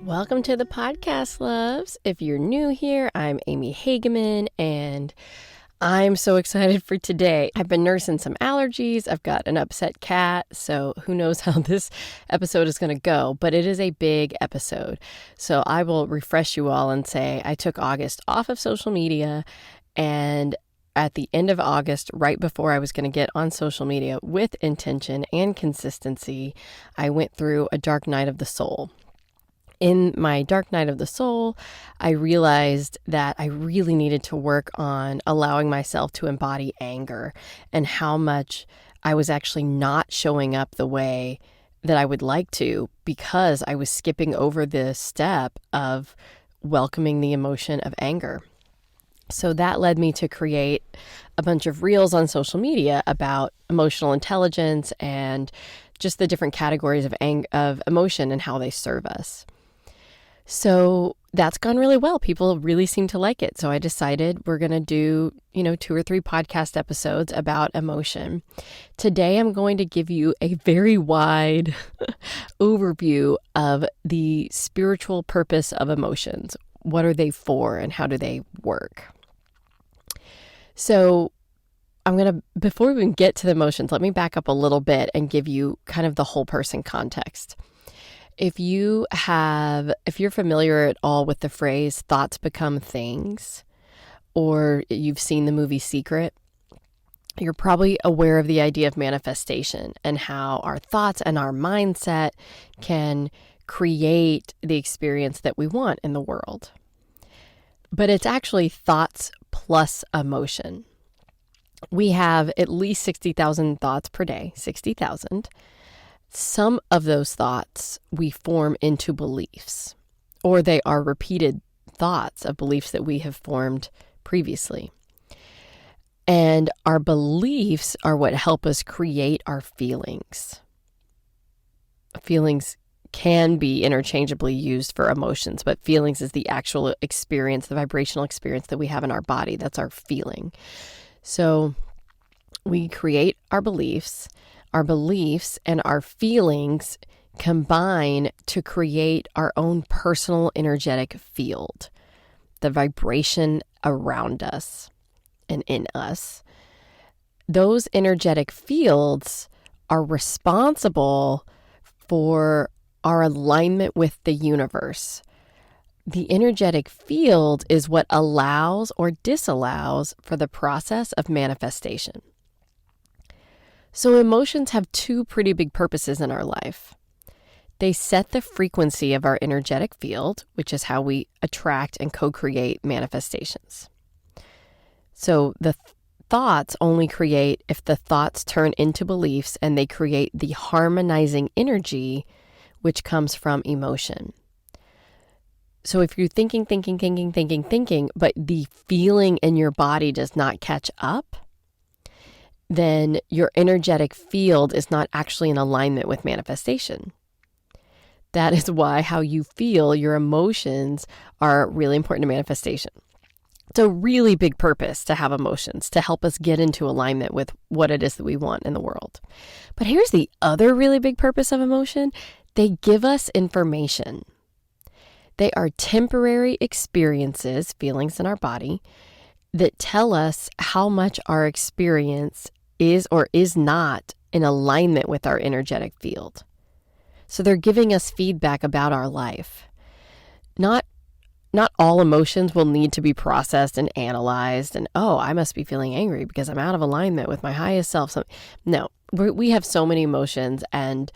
Welcome to the podcast, loves. If you're new here, I'm Amy Hageman, and I'm so excited for today. I've been nursing some allergies. I've got an upset cat, so who knows how this episode is going to go, but it is a big episode. So I will refresh you all and say I took August off of social media, and at the end of August, right before I was going to get on social media with intention and consistency, I went through a dark night of the soul. In my dark night of the soul, I realized that I really needed to work on allowing myself to embody anger and how much I was actually not showing up the way that I would like to because I was skipping over the step of welcoming the emotion of anger. So that led me to create a bunch of reels on social media about emotional intelligence and just the different categories of emotion and how they serve us. So that's gone really well. People really seem to like it. So I decided we're going to do, 2 or 3 podcast episodes about emotion. Today, I'm going to give you a very wide overview of the spiritual purpose of emotions. What are they for and how do they work? So before we even get to the emotions, let me back up a little bit and give you kind of the whole person context. If you're familiar at all with the phrase thoughts become things, or you've seen the movie Secret, you're probably aware of the idea of manifestation and how our thoughts and our mindset can create the experience that we want in the world. But it's actually thoughts plus emotion. We have at least 60,000 thoughts per day, 60,000. Some of those thoughts we form into beliefs, or they are repeated thoughts of beliefs that we have formed previously. And our beliefs are what help us create our feelings. Feelings can be interchangeably used for emotions, but feelings is the actual experience, the vibrational experience that we have in our body. That's our feeling. So we create our beliefs. Our beliefs and our feelings combine to create our own personal energetic field, the vibration around us and in us. Those energetic fields are responsible for our alignment with the universe. The energetic field is what allows or disallows for the process of manifestation. So emotions have 2 pretty big purposes in our life. They set the frequency of our energetic field, which is how we attract and co-create manifestations. So the thoughts only create if the thoughts turn into beliefs and they create the harmonizing energy, which comes from emotion. So if you're thinking, but the feeling in your body does not catch up, then your energetic field is not actually in alignment with manifestation. That is why how you feel, your emotions, are really important to manifestation. It's a really big purpose to have emotions, to help us get into alignment with what it is that we want in the world. But here's the other really big purpose of emotion. They give us information. They are temporary experiences, feelings in our body, that tell us how much our experience is or is not in alignment with our energetic field. So they're giving us feedback about our life. Not all emotions will need to be processed and analyzed and, I must be feeling angry because I'm out of alignment with my highest self. No, we have so many emotions, and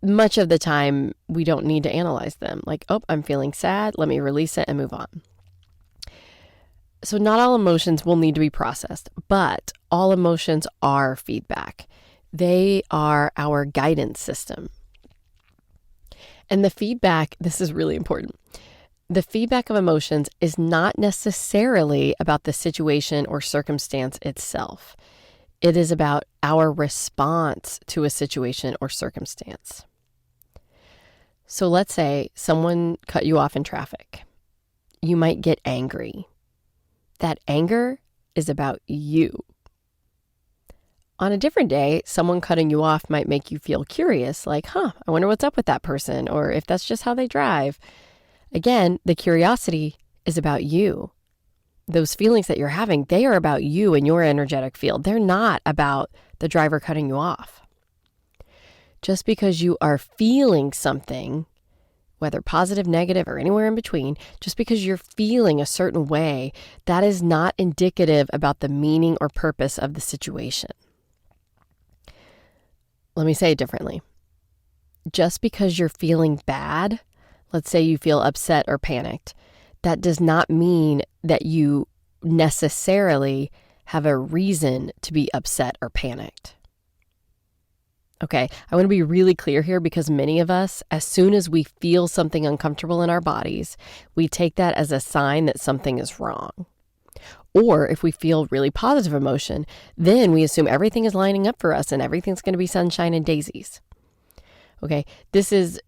much of the time we don't need to analyze them. Like, I'm feeling sad. Let me release it and move on. So not all emotions will need to be processed, but all emotions are feedback. They are our guidance system. And the feedback, this is really important. The feedback of emotions is not necessarily about the situation or circumstance itself. It is about our response to a situation or circumstance. So let's say someone cut you off in traffic. You might get angry. That anger is about you. On a different day, someone cutting you off might make you feel curious, like, I wonder what's up with that person, or if that's just how they drive. Again, the curiosity is about you. Those feelings that you're having, they are about you and your energetic field. They're not about the driver cutting you off. Just because you are feeling something, whether positive, negative, or anywhere in between, just because you're feeling a certain way, that is not indicative about the meaning or purpose of the situation. Let me say it differently. Just because you're feeling bad, let's say you feel upset or panicked, that does not mean that you necessarily have a reason to be upset or panicked. Okay, I want to be really clear here because many of us, as soon as we feel something uncomfortable in our bodies, we take that as a sign that something is wrong. Or if we feel really positive emotion, then we assume everything is lining up for us and everything's going to be sunshine and daisies. Okay, this is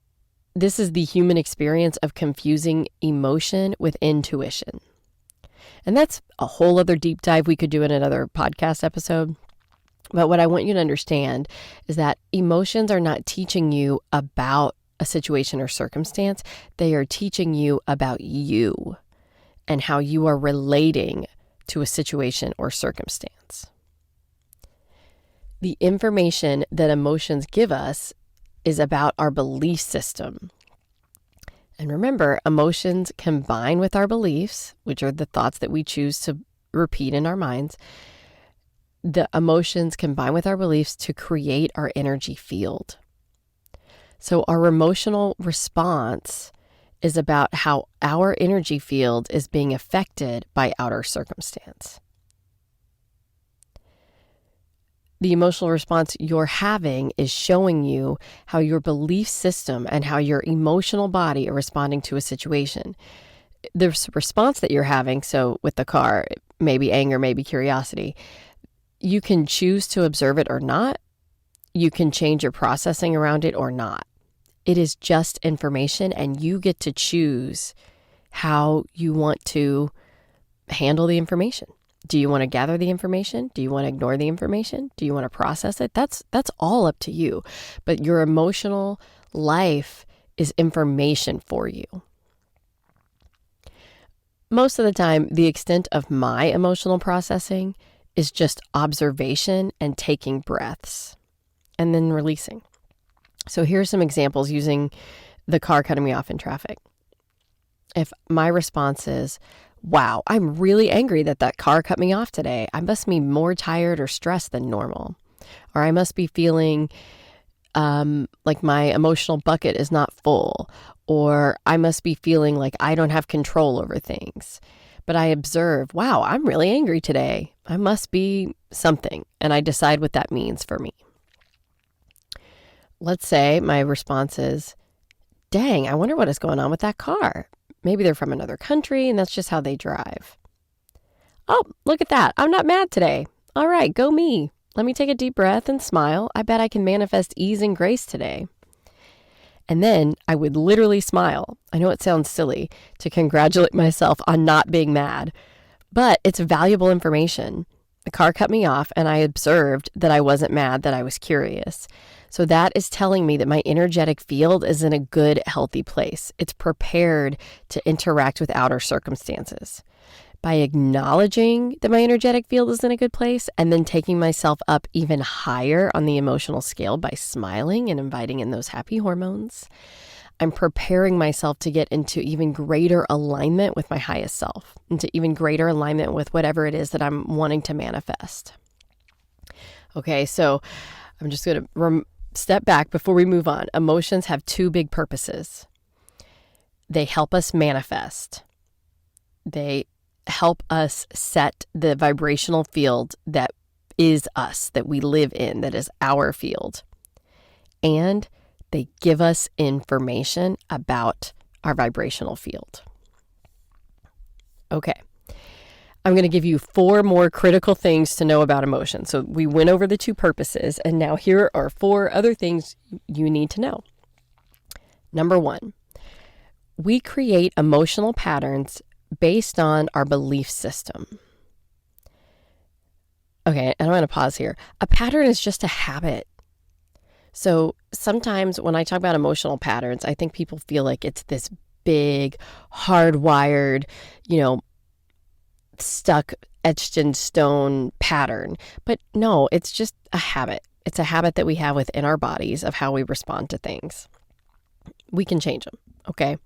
the human experience of confusing emotion with intuition. And that's a whole other deep dive we could do in another podcast episode. But what I want you to understand is that emotions are not teaching you about a situation or circumstance. They are teaching you about you and how you are relating to a situation or circumstance. The information that emotions give us is about our belief system. And remember, emotions combine with our beliefs, which are the thoughts that we choose to repeat in our minds. The emotions combine with our beliefs to create our energy field. So our emotional response is about how our energy field is being affected by outer circumstance. The emotional response you're having is showing you how your belief system and how your emotional body are responding to a situation. The response that you're having, so with the car, maybe anger, maybe curiosity, you can choose to observe it or not. You can change your processing around it or not. It is just information, and you get to choose how you want to handle the information. Do you want to gather the information? Do you want to ignore the information? Do you want to process it? That's all up to you. But your emotional life is information for you. Most of the time, the extent of my emotional processing is just observation and taking breaths and then releasing. So here's some examples using the car cutting me off in traffic. If my response is, wow, I'm really angry that car cut me off today. I must be more tired or stressed than normal. Or I must be feeling like my emotional bucket is not full. Or I must be feeling like I don't have control over things. But I observe, wow, I'm really angry today. I must be something. And I decide what that means for me. Let's say my response is, dang, I wonder what is going on with that car. Maybe they're from another country and that's just how they drive. Oh, look at that. I'm not mad today. All right, go me. Let me take a deep breath and smile. I bet I can manifest ease and grace today. And then I would literally smile. I know it sounds silly to congratulate myself on not being mad, but it's valuable information. The car cut me off and I observed that I wasn't mad, that I was curious. So that is telling me that my energetic field is in a good, healthy place. It's prepared to interact with outer circumstances. By acknowledging that my energetic field is in a good place and then taking myself up even higher on the emotional scale by smiling and inviting in those happy hormones, I'm preparing myself to get into even greater alignment with my highest self, into even greater alignment with whatever it is that I'm wanting to manifest. Okay, so I'm just going to step back before we move on. Emotions have two big purposes. They help us manifest. They help us set the vibrational field that is us, that we live in, that is our field. And they give us information about our vibrational field. Okay. I'm going to give you 4 more critical things to know about emotion. So we went over the 2 purposes, and now here are 4 other things you need to know. Number 1, we create emotional patterns based on our belief system. Okay, and I'm going to pause here. A pattern is just a habit. So sometimes when I talk about emotional patterns, I think people feel like it's this big, hardwired, stuck, etched in stone pattern. But no, it's just a habit. It's a habit that we have within our bodies of how we respond to things. We can change them, okay?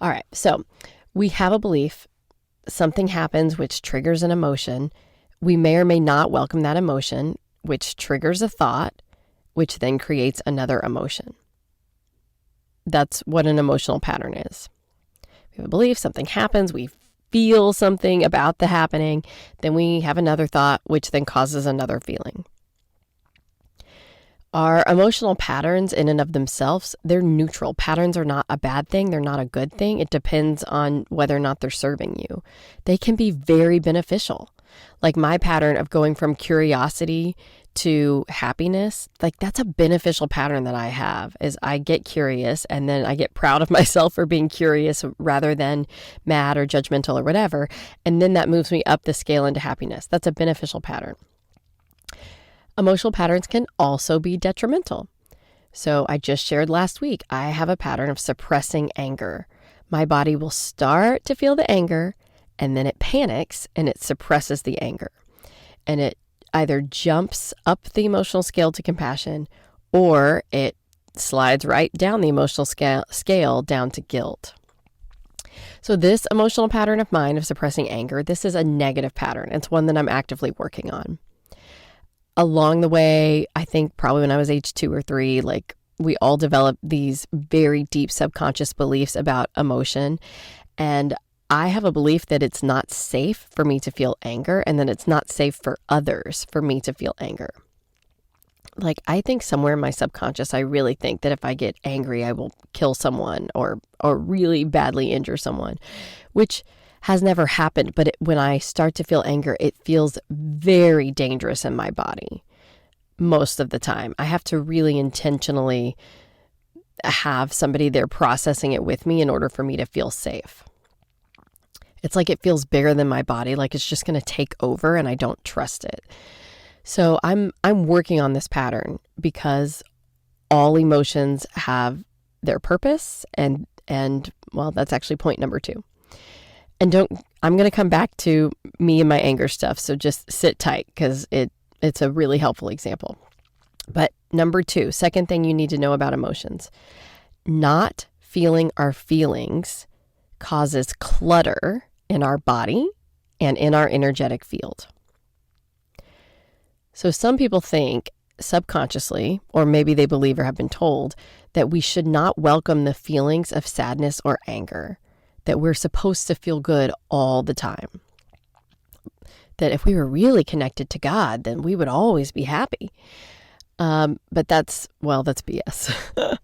All right, so we have a belief. Something happens which triggers an emotion. We may or may not welcome that emotion, which triggers a thought, which then creates another emotion. That's what an emotional pattern is. We have a belief, something happens, we feel something about the happening, then we have another thought, which then causes another feeling. Our emotional patterns in and of themselves, they're neutral. Patterns are not a bad thing. They're not a good thing. It depends on whether or not they're serving you. They can be very beneficial. Like my pattern of going from curiosity to happiness, like that's a beneficial pattern that I have, is I get curious and then I get proud of myself for being curious rather than mad or judgmental or whatever. And then that moves me up the scale into happiness. That's a beneficial pattern. Emotional patterns can also be detrimental. So I just shared last week, I have a pattern of suppressing anger. My body will start to feel the anger and then it panics and it suppresses the anger. And it either jumps up the emotional scale to compassion or it slides right down the emotional scale down to guilt. So this emotional pattern of mine of suppressing anger, this is a negative pattern. It's one that I'm actively working on. Along the way, I think probably when I was age 2 or 3, like we all developed these very deep subconscious beliefs about emotion. And I have a belief that it's not safe for me to feel anger and that it's not safe for others for me to feel anger. Like I think somewhere in my subconscious, I really think that if I get angry, I will kill someone or really badly injure someone, which has never happened. But when I start to feel anger, it feels very dangerous in my body most of the time. I have to really intentionally have somebody there processing it with me in order for me to feel safe. It's like it feels bigger than my body, like it's just going to take over and I don't trust it. So I'm working on this pattern because all emotions have their purpose and well, that's actually point number 2. And I'm going to come back to me and my anger stuff. So just sit tight because it's a really helpful example. But number 2, second thing you need to know about emotions, not feeling our feelings causes clutter in our body and in our energetic field. So some people think subconsciously, or maybe they believe or have been told, that we should not welcome the feelings of sadness or anger, that we're supposed to feel good all the time. That if we were really connected to God, then we would always be happy. But that's BS.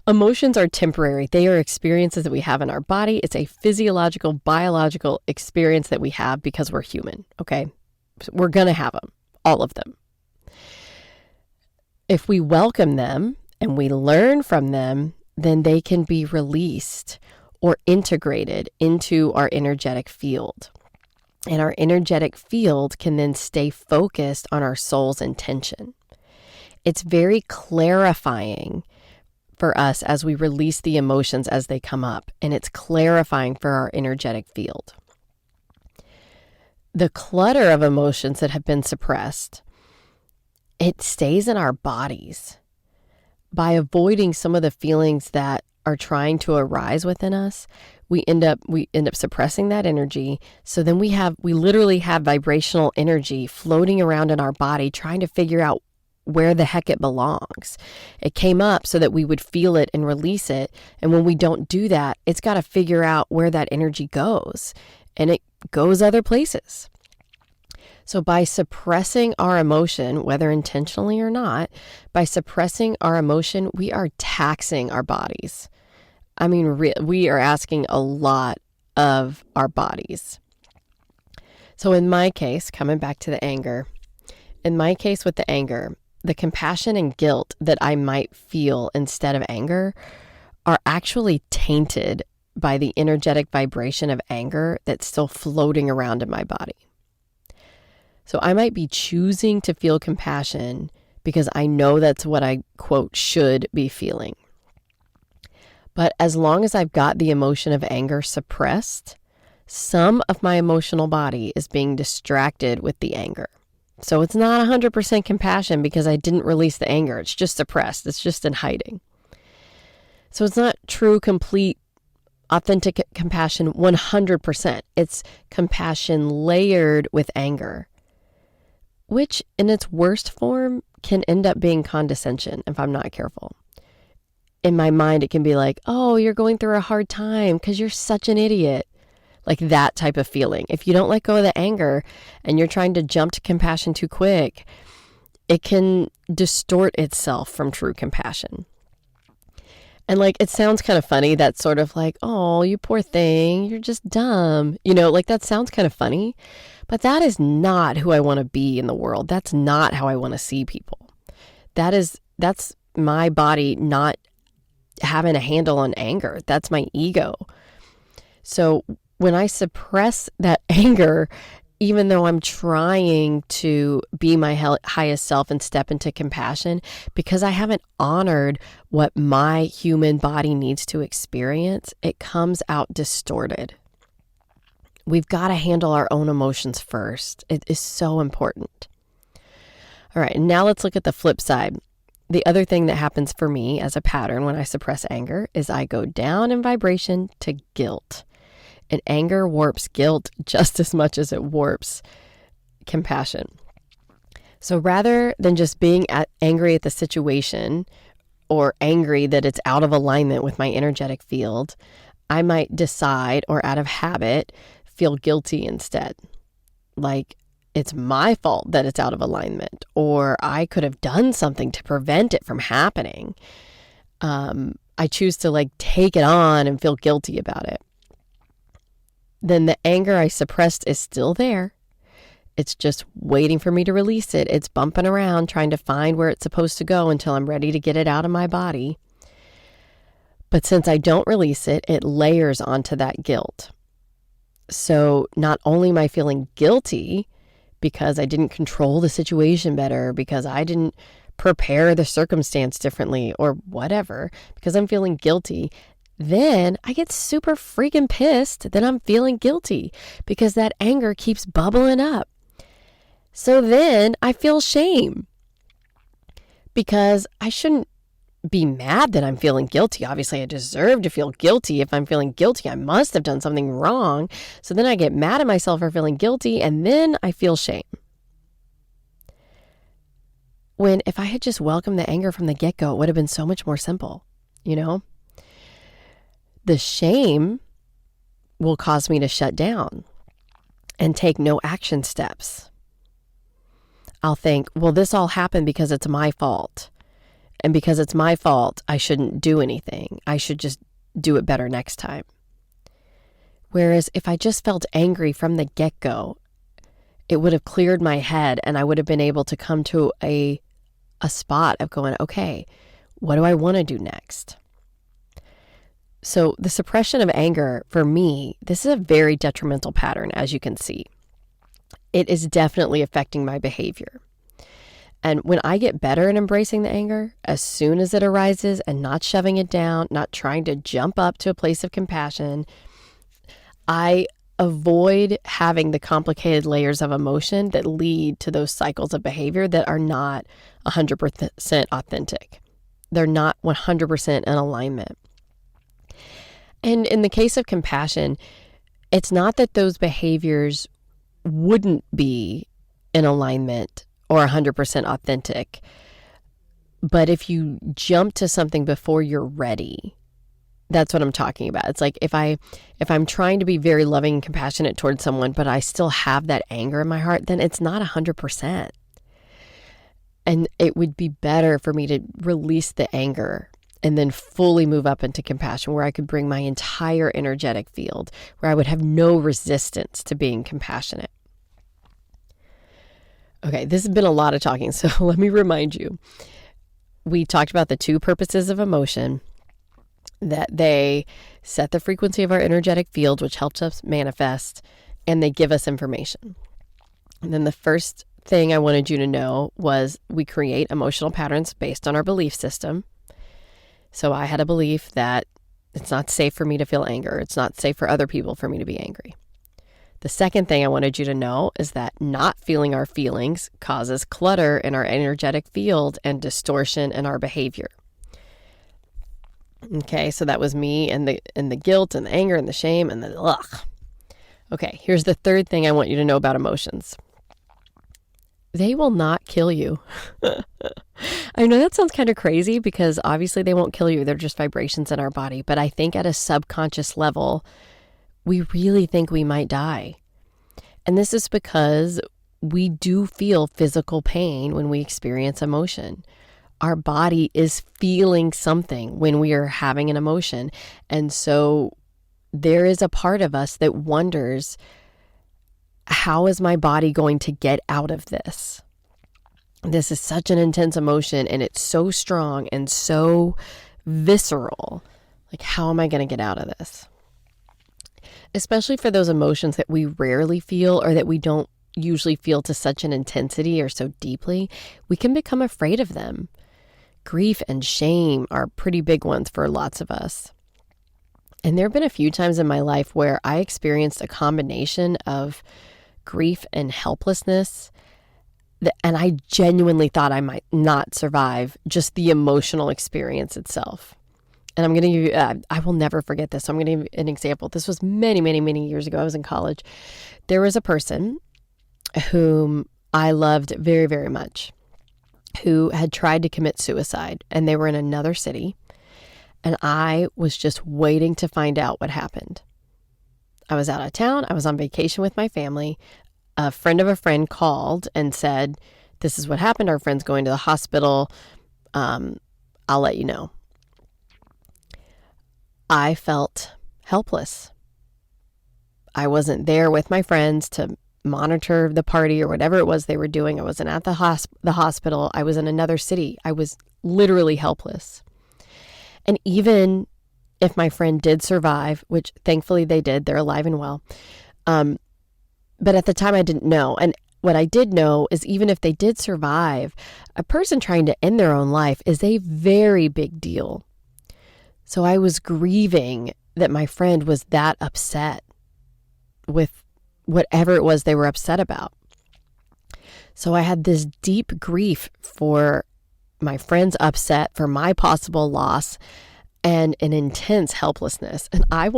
Emotions are temporary. They are experiences that we have in our body. It's a physiological, biological experience that we have because we're human, okay? So we're going to have them, all of them. If we welcome them and we learn from them, then they can be released or integrated into our energetic field. And our energetic field can then stay focused on our soul's intention. It's very clarifying for us as we release the emotions as they come up, and it's clarifying for our energetic field. The clutter of emotions that have been suppressed, it stays in our bodies. By avoiding some of the feelings that are trying to arise within us, we end up suppressing that energy. So then we literally have vibrational energy floating around in our body trying to figure out where the heck it belongs. It came up so that we would feel it and release it. And when we don't do that, it's got to figure out where that energy goes. And it goes other places. So by suppressing our emotion, whether intentionally or not, by suppressing our emotion, we are taxing our bodies. I mean, we are asking a lot of our bodies. So in my case, coming back to the anger, in my case with the anger, the compassion and guilt that I might feel instead of anger are actually tainted by the energetic vibration of anger that's still floating around in my body. So I might be choosing to feel compassion because I know that's what I, quote, should be feeling. But as long as I've got the emotion of anger suppressed, some of my emotional body is being distracted with the anger. So it's not 100% compassion because I didn't release the anger. It's just suppressed. It's just in hiding. So it's not true, complete, authentic compassion 100%. It's compassion layered with anger, which in its worst form can end up being condescension if I'm not careful. In my mind, it can be like, oh, you're going through a hard time because you're such an idiot. Like that type of feeling. If you don't let go of the anger and you're trying to jump to compassion too quick, it can distort itself from true compassion. And like, it sounds kind of funny. That's sort of like, oh, you poor thing, you're just dumb. Like that sounds kind of funny, but that is not who I want to be in the world. That's not how I want to see people. That's my body not having a handle on anger. That's my ego. So when I suppress that anger, even though I'm trying to be my highest self and step into compassion, because I haven't honored what my human body needs to experience, it comes out distorted. We've got to handle our own emotions first. It is so important. All right, and now let's look at the flip side. The other thing that happens for me as a pattern when I suppress anger is I go down in vibration to guilt. And anger warps guilt just as much as it warps compassion. So rather than just being angry at the situation or angry that it's out of alignment with my energetic field, I might decide, or out of habit, feel guilty instead. Like it's my fault that it's out of alignment, or I could have done something to prevent it from happening. I choose to take it on and feel guilty about it. Then the anger I suppressed is still there. It's just waiting for me to release it. It's bumping around trying to find where it's supposed to go until I'm ready to get it out of my body. But since I don't release it, it layers onto that guilt. So not only am I feeling guilty because I didn't control the situation better, because I didn't prepare the circumstance differently or whatever, because I'm feeling guilty, then I get super freaking pissed that I'm feeling guilty because that anger keeps bubbling up. So then I feel shame because I shouldn't be mad that I'm feeling guilty. Obviously, I deserve to feel guilty. If I'm feeling guilty, I must have done something wrong. So then I get mad at myself for feeling guilty, and then I feel shame. When if I had just welcomed the anger from the get-go, it would have been so much more simple, The shame will cause me to shut down and take no action steps. I'll think, well, this all happened because it's my fault. And because it's my fault, I shouldn't do anything. I should just do it better next time. Whereas if I just felt angry from the get-go, it would have cleared my head and I would have been able to come to a spot of going, okay, what do I want to do next? So the suppression of anger, for me, this is a very detrimental pattern, as you can see. It is definitely affecting my behavior. And when I get better at embracing the anger, as soon as it arises and not shoving it down, not trying to jump up to a place of compassion, I avoid having the complicated layers of emotion that lead to those cycles of behavior that are not 100% authentic. They're not 100% in alignment. And in the case of compassion, it's not that those behaviors wouldn't be in alignment or 100% authentic, but if you jump to something before you're ready, that's what I'm talking about. It's like if I'm trying to be very loving and compassionate towards someone, but I still have that anger in my heart, then it's not 100%. And it would be better for me to release the anger and then fully move up into compassion, where I could bring my entire energetic field, where I would have no resistance to being compassionate. Okay, this has been a lot of talking, so let me remind you. We talked about the two purposes of emotion, that they set the frequency of our energetic field, which helps us manifest, and they give us information. And then the first thing I wanted you to know was we create emotional patterns based on our belief system. So I had a belief that it's not safe for me to feel anger. It's not safe for other people for me to be angry. The second thing I wanted you to know is that not feeling our feelings causes clutter in our energetic field and distortion in our behavior. Okay, so that was me and the guilt and the anger and the shame and the ugh. Okay, here's the third thing I want you to know about emotions. They will not kill you. I know that sounds kind of crazy because obviously they won't kill you. They're just vibrations in our body. But I think at a subconscious level, we really think we might die. And this is because we do feel physical pain when we experience emotion. Our body is feeling something when we are having an emotion. And so there is a part of us that wonders, how is my body going to get out of this? This is such an intense emotion and it's so strong and so visceral. Like, how am I going to get out of this? Especially for those emotions that we rarely feel or that we don't usually feel to such an intensity or so deeply, we can become afraid of them. Grief and shame are pretty big ones for lots of us. And there have been a few times in my life where I experienced a combination of grief and helplessness, and I genuinely thought I might not survive just the emotional experience itself. And I'm going to give you, I will never forget this. So I'm going to give you an example. This was many, many, many years ago. I was in college. There was a person whom I loved very, very much who had tried to commit suicide, and they were in another city. And I was just waiting to find out what happened. I was out of town. I was on vacation with my family. A friend of a friend called and said, this is what happened. Our friend's going to the hospital. I'll let you know. I felt helpless. I wasn't there with my friends to monitor the party or whatever it was they were doing. I wasn't at the hospital. I was in another city. I was literally helpless. And even if my friend did survive, which thankfully they did, they're alive and well. But at the time I didn't know. And what I did know is even if they did survive, a person trying to end their own life is a very big deal. So I was grieving that my friend was that upset with whatever it was they were upset about. So I had this deep grief for my friend's upset, for my possible loss, and an intense helplessness. And I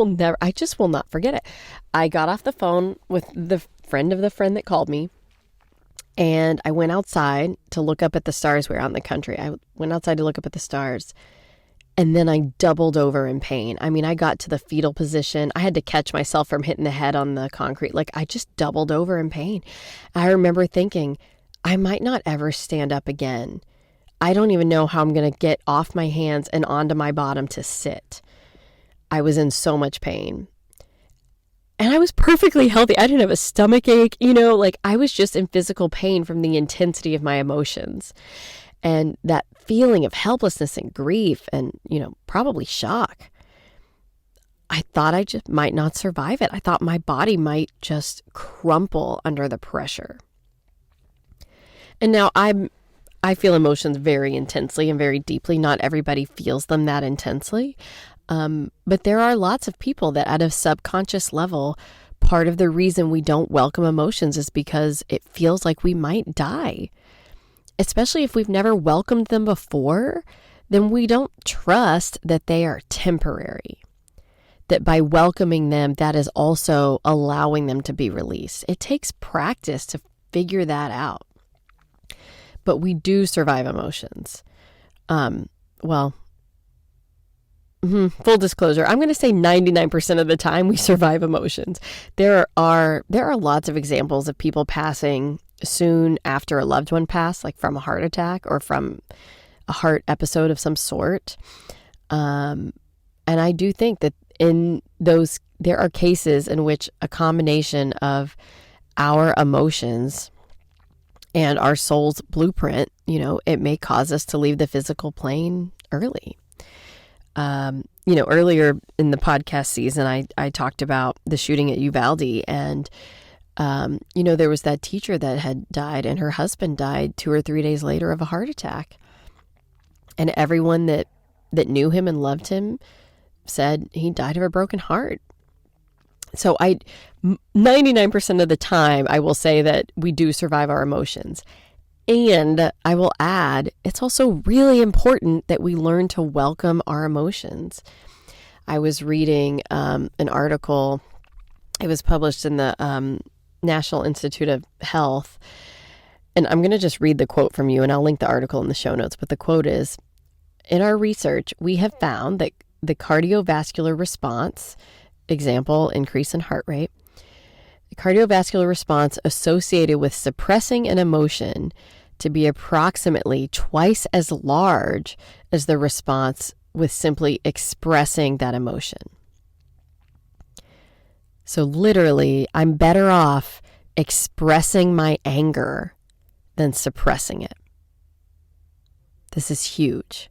just will not forget it. I got off the phone with the friend of the friend that called me, and I went outside to look up at the stars. We were out in the country. I went outside to look up at the stars, and then I doubled over in pain. I mean, I got to the fetal position. I had to catch myself from hitting the head on the concrete. Like, I just doubled over in pain. I remember thinking, I might not ever stand up again. I don't even know how I'm going to get off my hands and onto my bottom to sit. I was in so much pain. And I was perfectly healthy. I didn't have a stomach ache, like I was just in physical pain from the intensity of my emotions. And that feeling of helplessness and grief and, probably shock. I thought I just might not survive it. I thought my body might just crumple under the pressure. And now I feel emotions very intensely and very deeply. Not everybody feels them that intensely. But there are lots of people that at a subconscious level, part of the reason we don't welcome emotions is because it feels like we might die. Especially if we've never welcomed them before, then we don't trust that they are temporary. That by welcoming them, that is also allowing them to be released. It takes practice to figure that out. But we do survive emotions. Full disclosure, I'm going to say 99% of the time we survive emotions. There are lots of examples of people passing soon after a loved one passed, like from a heart attack or from a heart episode of some sort. And I do think that in those, there are cases in which a combination of our emotions and our soul's blueprint, it may cause us to leave the physical plane early. Earlier in the podcast season, I talked about the shooting at Uvalde, and There was that teacher that had died, and her husband died 2 or 3 days later of a heart attack. And everyone that knew him and loved him said he died of a broken heart. So 99% of the time, I will say that we do survive our emotions. And I will add, it's also really important that we learn to welcome our emotions. I was reading an article. It was published in the National Institute of Health. And I'm going to just read the quote from you, and I'll link the article in the show notes. But the quote is, "In our research, we have found that the cardiovascular response, example, increase in heart rate, the cardiovascular response associated with suppressing an emotion to be approximately twice as large as the response with simply expressing that emotion." So literally, I'm better off expressing my anger than suppressing it. This is huge,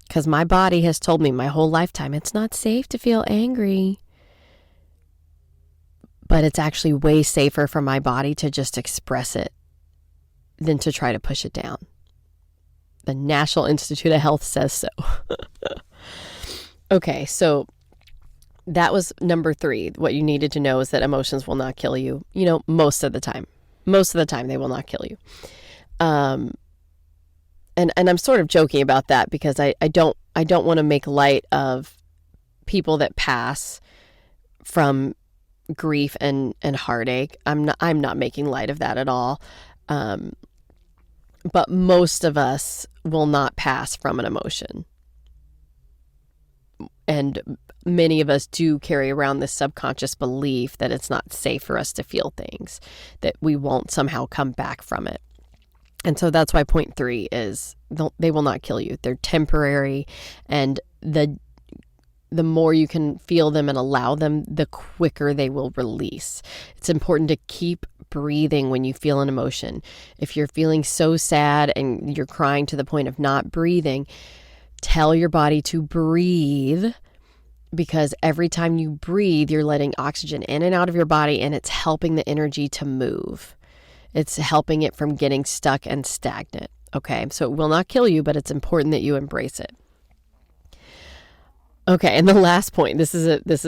because my body has told me my whole lifetime it's not safe to feel angry. But it's actually way safer for my body to just express it than to try to push it down. The National Institute of Health says so. Okay, so that was number 3. What you needed to know is that emotions will not kill you. Most of the time. Most of the time they will not kill you. And I'm sort of joking about that because I don't want to make light of people that pass from grief and heartache. I'm not making light of that at all. But most of us will not pass from an emotion. And many of us do carry around this subconscious belief that it's not safe for us to feel things, that we won't somehow come back from it. And so that's why point 3 is they will not kill you. They're temporary, and the more you can feel them and allow them, the quicker they will release. It's important to keep breathing when you feel an emotion. If you're feeling so sad and you're crying to the point of not breathing, tell your body to breathe, because every time you breathe, you're letting oxygen in and out of your body, and it's helping the energy to move. It's helping it from getting stuck and stagnant. Okay, so it will not kill you, but it's important that you embrace it. Okay, and the last point, this is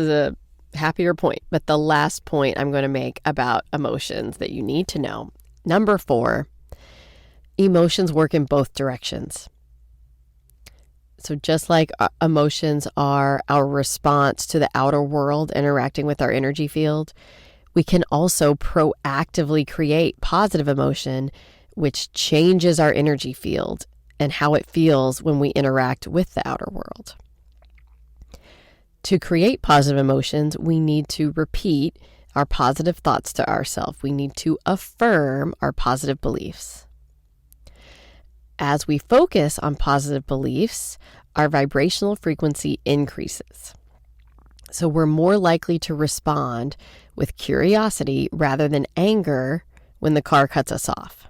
a happier point, but the last point I'm going to make about emotions that you need to know. Number 4, emotions work in both directions. So just like emotions are our response to the outer world interacting with our energy field, we can also proactively create positive emotion, which changes our energy field and how it feels when we interact with the outer world. To create positive emotions, we need to repeat our positive thoughts to ourselves. We need to affirm our positive beliefs. As we focus on positive beliefs, our vibrational frequency increases. So we're more likely to respond with curiosity rather than anger when the car cuts us off.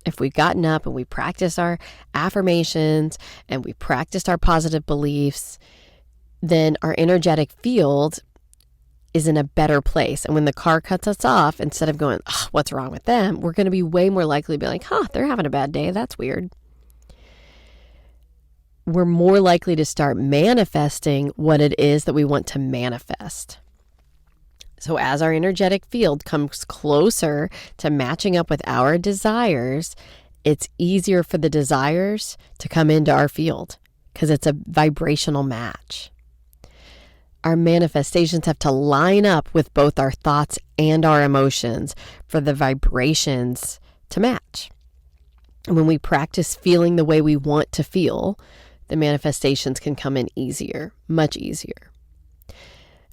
If we've gotten up and we practice our affirmations and we practiced our positive beliefs, then our energetic field is in a better place. And when the car cuts us off, instead of going, oh, what's wrong with them? We're going to be way more likely to be like, they're having a bad day. That's weird. We're more likely to start manifesting what it is that we want to manifest. So as our energetic field comes closer to matching up with our desires, it's easier for the desires to come into our field because it's a vibrational match. Our manifestations have to line up with both our thoughts and our emotions for the vibrations to match. And when we practice feeling the way we want to feel, the manifestations can come in easier, much easier.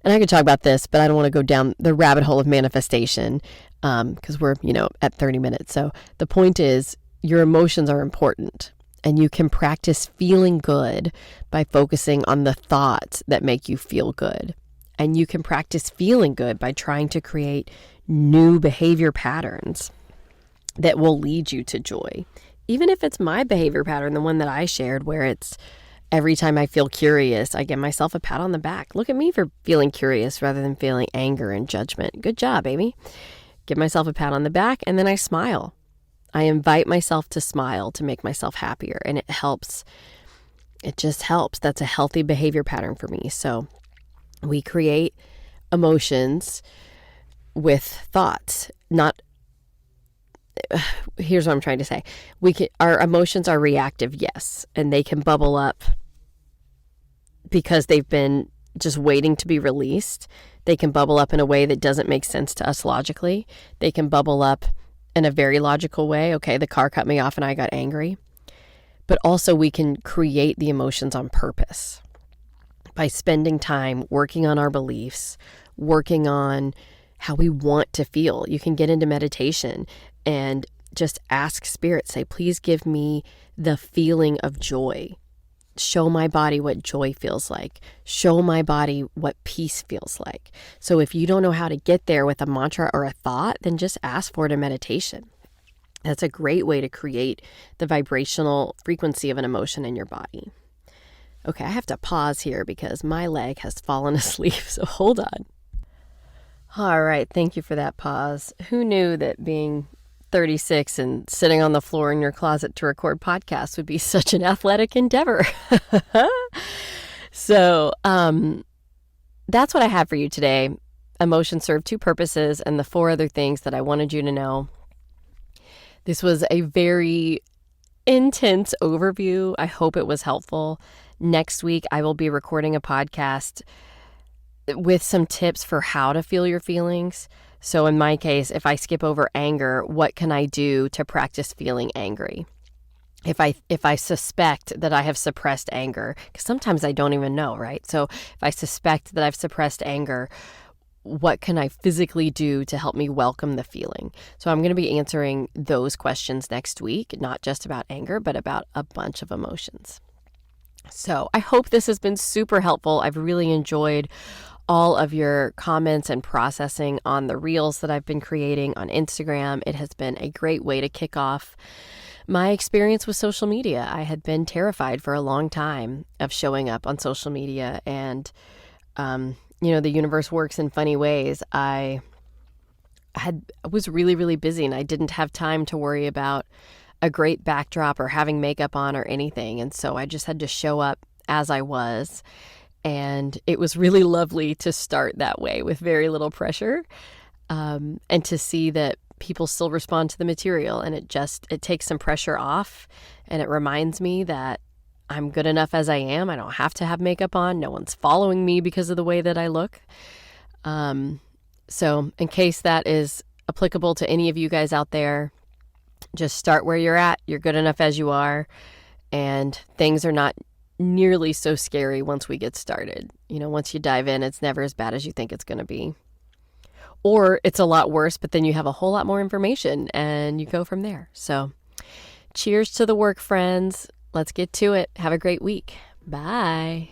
And I could talk about this, but I don't want to go down the rabbit hole of manifestation because we're, at 30 minutes. So the point is, your emotions are important, and you can practice feeling good by focusing on the thoughts that make you feel good. And you can practice feeling good by trying to create new behavior patterns that will lead you to joy. Even if it's my behavior pattern, the one that I shared, where it's Every time I feel curious, I give myself a pat on the back. Look at me for feeling curious rather than feeling anger and judgment. Good job, Amy. Give myself a pat on the back, and then I smile. I invite myself to smile to make myself happier, and it helps. It just helps. That's a healthy behavior pattern for me. So we create emotions with thoughts. Here's what I'm trying to say. Our emotions are reactive, yes, and they can bubble up because they've been just waiting to be released. They can bubble up in a way that doesn't make sense to us logically. They can bubble up in a very logical way. Okay, the car cut me off and I got angry. But also we can create the emotions on purpose by spending time working on our beliefs, working on how we want to feel. You can get into meditation and just ask spirit, say, please give me the feeling of joy. Show my body what joy feels like. Show my body what peace feels like. So if you don't know how to get there with a mantra or a thought, then just ask for it in meditation. That's a great way to create the vibrational frequency of an emotion in your body. Okay, I have to pause here because my leg has fallen asleep, so hold on. All right, thank you for that pause. Who knew that being 36 and sitting on the floor in your closet to record podcasts would be such an athletic endeavor? So that's what I have for you today. Emotions serve two purposes and the 4 other things that I wanted you to know. This was a very intense overview. I hope it was helpful. Next week, I will be recording a podcast with some tips for how to feel your feelings. So in my case, if I skip over anger, what can I do to practice feeling angry? If I suspect that I have suppressed anger, because sometimes I don't even know, right? So if I suspect that I've suppressed anger, what can I physically do to help me welcome the feeling? So I'm going to be answering those questions next week, not just about anger, but about a bunch of emotions. So I hope this has been super helpful. I've really enjoyed all of your comments and processing on the reels that I've been creating on Instagram. It has been a great way to kick off my experience with social media. I had been terrified for a long time of showing up on social media, and the universe works in funny ways. I was really, really busy, and I didn't have time to worry about a great backdrop or having makeup on or anything. And so I just had to show up as I was. And it was really lovely to start that way with very little pressure, and to see that people still respond to the material. And it takes some pressure off, and it reminds me that I'm good enough as I am. I don't have to have makeup on. No one's following me because of the way that I look. So in case that is applicable to any of you guys out there, just start where you're at. You're good enough as you are, and things are not nearly so scary once we get started. Once you dive in, it's never as bad as you think it's going to be. Or it's a lot worse, but then you have a whole lot more information and you go from there. So cheers to the work, friends. Let's get to it. Have a great week. Bye.